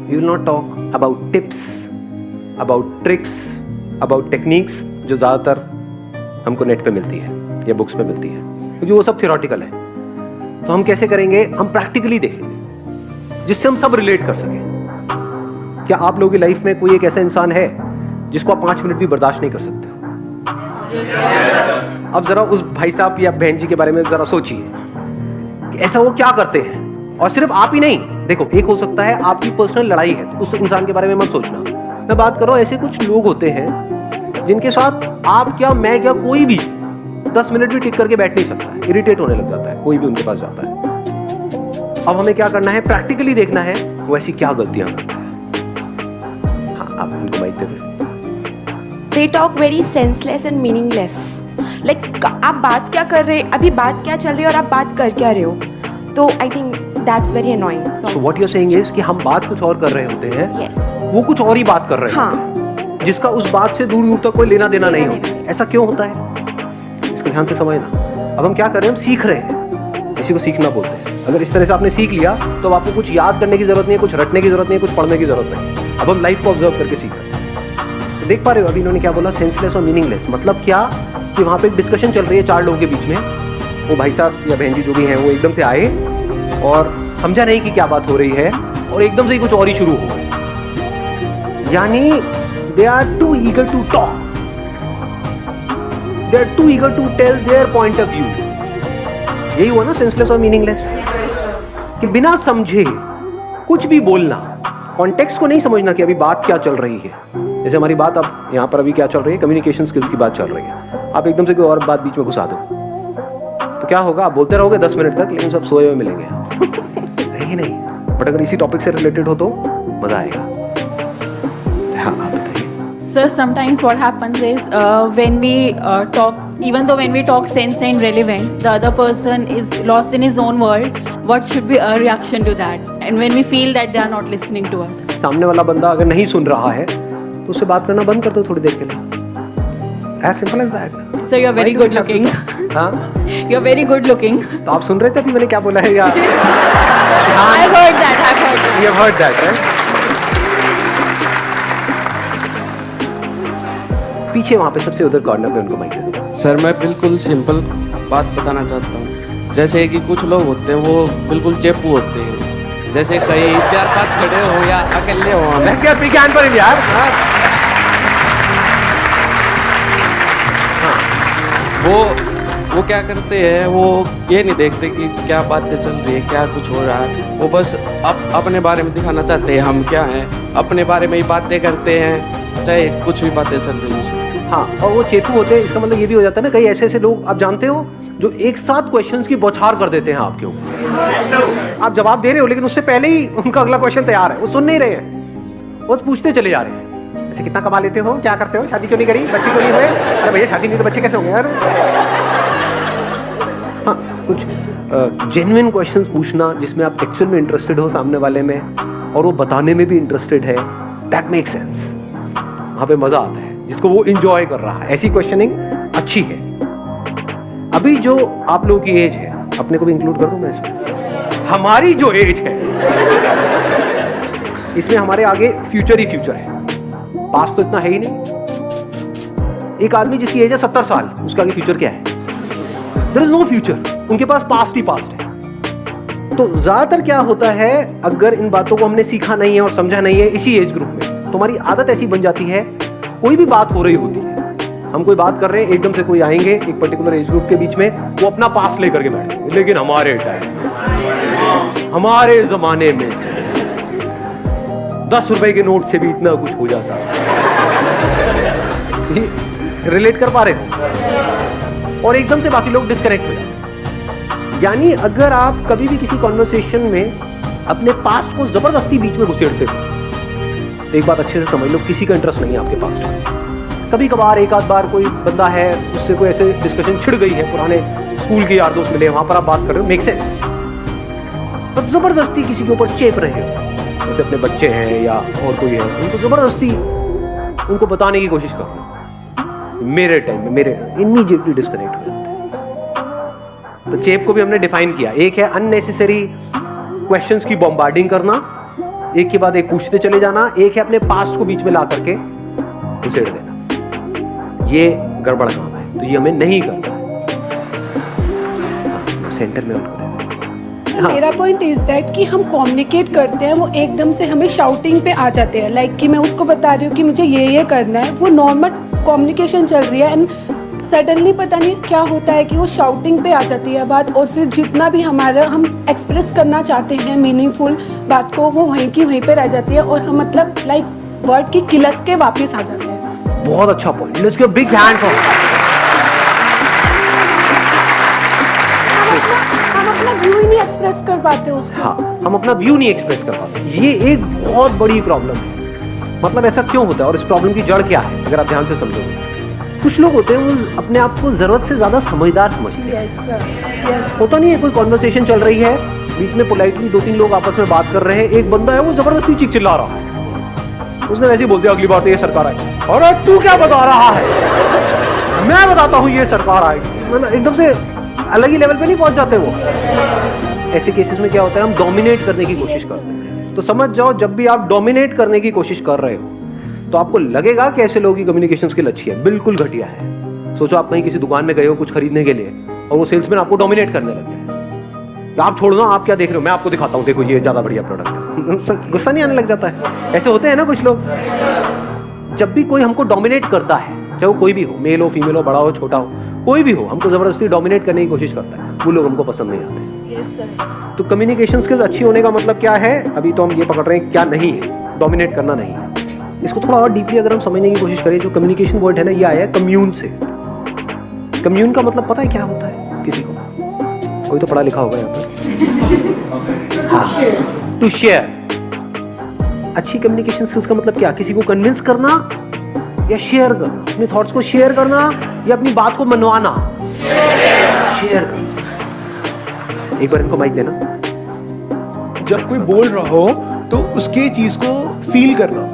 We will not talk about tips, about tricks, about techniques जो ज़्यादातर हमको net पे मिलती है या बुक्स में मिलती है, क्योंकि वो सब थियोरेटिकल है। तो हम कैसे करेंगे? हम प्रैक्टिकली देखेंगे जिससे हम सब रिलेट कर सकें। क्या आप लोगों की लाइफ में कोई एक ऐसा इंसान है जिसको आप 5 मिनट भी बर्दाश्त नहीं कर सकते हो? अब जरा उस भाई साहब या बहन जी के बारे में जरा सोचिए कि ऐसा वो क्या करते हैं। और सिर्फ आप ही नहीं, देखो एक हो सकता है आपकी पर्सनल लड़ाई है, तो उस इंसान के बारे में मत सोचना। मैं बात कर रहा हूं ऐसे कुछ लोग होते हैं जिनके साथ आप क्या, मैं क्या, कोई भी 10 मिनट भी टिक करके बैठ नहीं सकता है, इरिटेट होने लग जाता है कोई भी उनके पास जाता है। अब हमें क्या करना है? प्रैक्टिकली देखना है वो ऐसी क्या गलतियां करता है। हाँ, आप उनको माइक दे दो। They talk very senseless and meaningless. Like आप बात क्या कर रहे, अभी बात क्या चल रही है और आप बात कर क्या रहे हो? तो I think that's very annoying. So what you're saying is कि हम बात कुछ और कर रहे होते हैं, Yes. वो कुछ और ही बात कर रहे हैं, हाँ. जिसका उस बात से दूर दूर तक कोई लेना देना नहीं होता। ऐसा क्यों होता है? इसको ध्यान से समझना। अब हम क्या कर रहे हैं? हम सीख रहे हैं, इसी को सीखना बोलते हैं। अगर इस तरह से आपने सीख लिया तो आपको कुछ याद करने की जरूरत नहीं है, कुछ रटने की जरूरत नहीं है, कुछ पढ़ने की जरूरत नहीं। अब हम लाइफ को ऑब्जर्व करके सीख रहे हैं। तो देख पा रहे हो अभी इन्होंने क्या बोला? सेंसलेस और मीनिंगलेस। मतलब क्या कि वहाँ पे एक डिस्कशन चल रही है 4 लोगों के बीच में, वो भाई साहब या बहन जी जो भी हैं वो एकदम से आए और समझा नहीं कि क्या बात हो रही है और एकदम से ही कुछ और ही शुरू हो गया। यानी they are too eager to talk, they are too eager to tell their point of view. यही हुआ ना सेंसलेस और मीनिंगलेस, कि बिना समझे कुछ भी बोलना, कॉन्टेक्स्ट को नहीं समझना कि अभी बात क्या चल रही है। जैसे हमारी बात अब यहाँ पर अभी क्या चल रही है? कम्युनिकेशन स्किल्स की बात चल रही है। आप एकदम से कोई और बात बीच में घुसा दो तो क्या होगा? आप बोलते रहोगे 10 मिनट तक, लेकिन सब सोए हुए मिलेंगे है कि नहीं? बट अगर इसी टॉपिक से रिलेटेड हो तो मजा आएगा। हाँ, आप बताइए। Sir, sometimes what happens is when we talk, even though when we talk sense and relevant, the other person is lost in his own world. What should be our reaction to that? And when we feel that they are not listening to us. सामने वाला बंदा अगर नहीं सुन रहा है तो उससे बात करना बंद कर दो थोड़ी देर के लिए। As simple as that. So you are very good looking. हाँ? You are very good looking. तो आप सुन रहे थे अभी मैंने क्या बोला है या? I've heard that. I've heard that. You have heard that, right? पीछे वहाँ पे सबसे उधर कॉर्नर पे उनको माइक दे दो। सर मैं बिल्कुल सिंपल बात बताना चाहता हूँ। जैसे कि कुछ लोग होते हैं वो बिल्कुल चेपू होते हैं, जैसे कहीं 4-5 खड़े हो या अकेले हो। मैं क्या विज्ञान पर यार। वो क्या करते हैं, वो ये नहीं देखते कि क्या बातें चल रही है, क्या कुछ हो रहा है। वो बस अपने बारे में दिखाना चाहते हैं हम क्या हैं, अपने बारे में ही बातें करते हैं, चाहे कुछ भी बातें चल रही हैं। हाँ, और वो चेपू होते हैं। इसका मतलब ये भी हो जाता है ना, कई ऐसे ऐसे लोग आप जानते हो जो एक साथ क्वेश्चंस की बौछार कर देते हैं आपके ऊपर। आप जवाब दे रहे हो लेकिन उससे पहले ही उनका अगला क्वेश्चन तैयार है, वो सुन नहीं रहे हैं, बस पूछते चले जा रहे हैं। ऐसे कितना कमा लेते हो, क्या करते हो, शादी क्यों नहीं करी, बच्चे क्यों नहीं हुए? अरे भैया शादी नहीं तो बच्चे कैसे होंगे यार? हाँ, कुछ जेन्युइन क्वेश्चंस पूछना जिसमें आप एक्चुअल में इंटरेस्टेड हो सामने वाले में और वो बताने में भी इंटरेस्टेड है, दैट मेक सेंस। वहाँ पे मजा आता है जिसको वो इंजॉय कर रहा है। ऐसी क्वेश्चनिंग अच्छी है। अभी जो आप लोगों की एज है, अपने को भी इंक्लूड कर दूं मैं इसमें, हमारी जो एज है इसमें हमारे आगे फ्यूचर ही फ्यूचर है, पास्ट तो इतना है ही नहीं। एक आदमी जिसकी एज है 70 साल, उसका आगे फ्यूचर क्या है? देयर इज नो फ्यूचर, उनके पास पास्ट ही पास्ट है। तो ज्यादातर क्या होता है, अगर इन बातों को हमने सीखा नहीं है और समझा नहीं है इसी एज ग्रुप में, तो हमारी आदत ऐसी बन जाती है, कोई भी बात हो रही होती है, हम कोई बात कर रहे हैं, एकदम से कोई आएंगे एक पर्टिकुलर एज ग्रुप के बीच में, वो अपना पास लेकर के बैठेंगे, लेकिन हमारे टाइम, हमारे जमाने में 10 रुपए के नोट से भी इतना कुछ हो जाता है। रिलेट कर पा रहे हो? और एकदम से बाकी लोग डिस्कनेक्ट हो जाते हैं। यानी अगर आप कभी भी किसी कॉन्वर्सेशन में अपने पास्ट को जबरदस्ती बीच में घुसेड़ते हो तो एक बात अच्छे से समझ लो, किसी का इंटरेस्ट नहीं है आपके पास्ट में। कभी कभार एक आध बार कोई बंदा है, उससे कोई ऐसे डिस्कशन छिड़ गई है, पुराने स्कूल के यार दोस्त मिले, वहां पर आप बात कर रहे हो, मेक सेंस। पर जबरदस्ती किसी के ऊपर चेप रहे हो, जैसे अपने बच्चे हैं या और कोई है, उनको जबरदस्ती उनको बताने की कोशिश करो, मेरे टाइम में मेरे इमीडिएटली डिस्कनेक्ट हो जाते हैं। तो चेप को भी हमने डिफाइन किया, एक है अननेसेसरी क्वेश्चंस की बॉम्बार्डिंग करना, एक के बाद एक पूछते चले जाना, एक है अपने पास्ट को बीच में ला करके घुसेड़ देना। ये गड़बड़ काम है, तो ये हमें नहीं करना है। सेंटर में उनको हाँ। मेरा पॉइंट इज दैट कि हम कम्युनिकेट करते हैं, वो एकदम से हमें शाउटिंग पे आ जाते हैं, लाइक कि मैं उसको बता रही हूँ कि मुझे ये करना है, वो नॉर्मल कम्युनिकेशन चल रही है एंड सडनली पता नहीं क्या होता है कि वो शाउटिंग पे आ जाती है बात, और फिर जितना भी हमारा हम एक्सप्रेस करना चाहते हैं मीनिंगफुल बात को, वो वहीं की वहीं पे रह जाती है और हम मतलब लाइक वर्ड की किलस के वापस आ जाते हैं। बहुत अच्छा point, let's give big hand for हम अपना व्यू ही नहीं एक्सप्रेस कर पाते उसको। हाँ, हम अपना व्यू नहीं एक्सप्रेस कर पाते। ये एक बहुत बड़ी प्रॉब्लम है। मतलब ऐसा क्यों होता है और इस प्रॉब्लम की जड़ क्या है, अगर आप ध्यान से समझोगे। कुछ लोग होते हैं वो अपने आप को जरूरत से ज्यादा समझदार समझते हैं। यस होता नहीं है, कोई कॉन्वर्सेशन चल रही है, बीच में पोलाइटली 2-3 लोग आपस में बात कर रहे हैं, एक बंदा है वो जबरदस्ती चीख चिल्ला रहा है, उसने वैसे ही बोल दिया अगली बार तो ये सरकार आएगी। और तू क्या बता रहा है, मैं बताता हूँ ये सरकार आएगी। मतलब एकदम से अलग ही लेवल पे नहीं पहुंच जाते वो। ऐसे केसेस में क्या होता है, हम डोमिनेट करने की कोशिश करते हैं। तो समझ जाओ, जब भी आप डोमिनेट करने की कोशिश कर रहे हो तो आपको लगेगा कि ऐसे लोगों की कम्युनिकेशन स्किल अच्छी है, बिल्कुल घटिया है। सोचो आप कहीं किसी दुकान में गए हो कुछ खरीदने के लिए और वो सेल्समैन आपको डोमिनेट करने लग गया। आप छोड़ो ना, आप क्या देख रहे हो, मैं आपको दिखाता हूँ, देखो ये ज्यादा बढ़िया प्रोडक्ट है। गुस्सा नहीं आने लग जाता है? ऐसे होते हैं ना कुछ लोग। जब भी कोई हमको डोमिनेट करता है, चाहे वो कोई भी हो, मेल हो, फीमेल हो, बड़ा हो, छोटा हो, कोई भी हो, हमको जबरदस्ती डोमिनेट करने की कोशिश करता है, वो लोग हमको पसंद नहीं आते। तो कम्युनिकेशन स्किल्स अच्छी होने का मतलब क्या है, अभी तो हम ये पकड़ रहे हैं क्या नहीं है, डोमिनेट करना नहीं है। इसको थोड़ा और डीपली अगर हम समझने की कोशिश करें, जो कम्युनिकेशन वर्ड है ना, ये आया है कम्यून से। कम्यून का मतलब पता है क्या होता है किसी को? कोई तो पढ़ा लिखा होगा यहाँ पर। हाँ, टू शेयर। अच्छी कम्युनिकेशन स्किल्स का मतलब क्या? किसी को कन्विंस करना या शेयर करना, अपने थॉट्स को शेयर करना या अपनी बात को मनवाना। शेयर करना। एक बार इनको माइक देना। जब कोई बोल रहा हो तो उसके चीज को फील करना,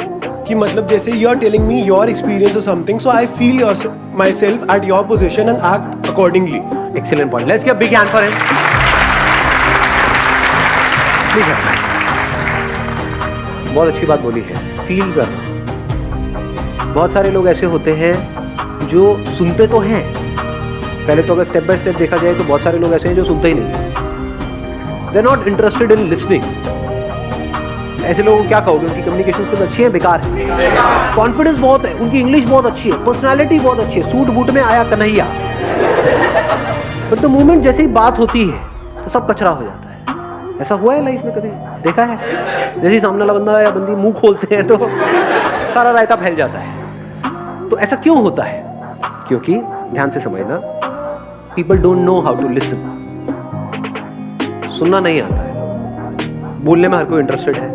कि मतलब जैसे you are telling me your experience और something, so I feel myself at your position and act accordingly. Excellent point, let's give big hand for him. बहुत अच्छी बात बोली है, फील करना। बहुत सारे लोग ऐसे होते हैं जो सुनते तो हैं, पहले तो अगर स्टेप बाय स्टेप देखा जाए तो बहुत सारे लोग ऐसे हैं जो सुनते ही नहीं, they are not interested in listening. ऐसे लोगों को क्या कहोगे, उनकी कम्युनिकेशन स्किल्स अच्छी है, बेकार है? कॉन्फिडेंस बहुत है, उनकी इंग्लिश बहुत अच्छी है, पर्सनालिटी बहुत अच्छी है, सूट बूट में आया कन्हैया, बट द मोमेंट जैसे ही बात होती है तो सब कचरा हो जाता है। ऐसा हुआ है लाइफ में कभी देखा है? जैसे ही सामने वाला बंदा या बंदी मुंह खोलते हैं तो सारा रायता फैल जाता है। तो ऐसा क्यों होता है? क्योंकि ध्यान से समझना, people don't know how to listen. सुनना नहीं आता है, बोलने में हर कोई इंटरेस्टेड है,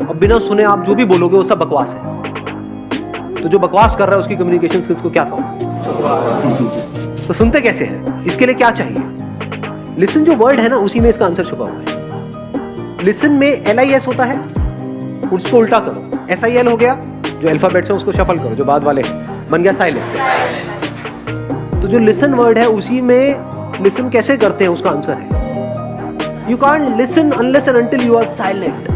और बिना सुने आप जो भी बोलोगे वो सब बकवास है। तो जो बकवास कर रहा है उसकी कम्युनिकेशन स्किल्स को क्या कहो? तो सुनते कैसे हैं? इसके लिए क्या चाहिए? लिसन जो वर्ड है ना, उसी में इसका आंसर छुपा हुआ है। लिसन में LIS होता है, उसको उल्टा करो, SIL हो गया, जो अल्फाबेट्स है उसको शफल करो, जो बाद वाले हैं, बन गया साइलेंट। तो जो लिसन वर्ड है उसी में लिसन कैसे करते हैं उसका आंसर है, you can't listen unless and until you are silent.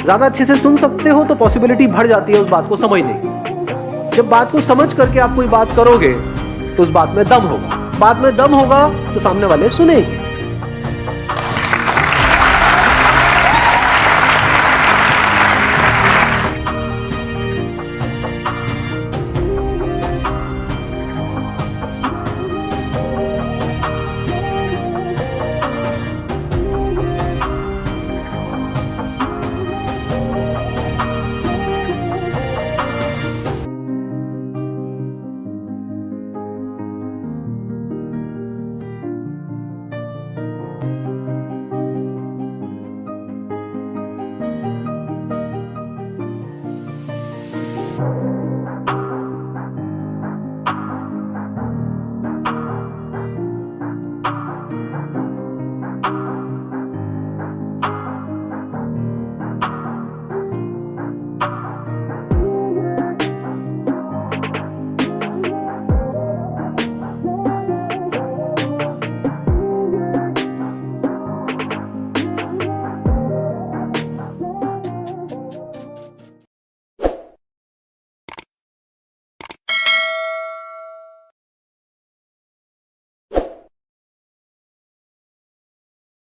ज्यादा अच्छे से सुन सकते हो तो पॉसिबिलिटी बढ़ जाती है उस बात को समझने की। जब बात को समझ करके आप कोई बात करोगे तो उस बात में दम होगा, बात में दम होगा तो सामने वाले सुनेंगे।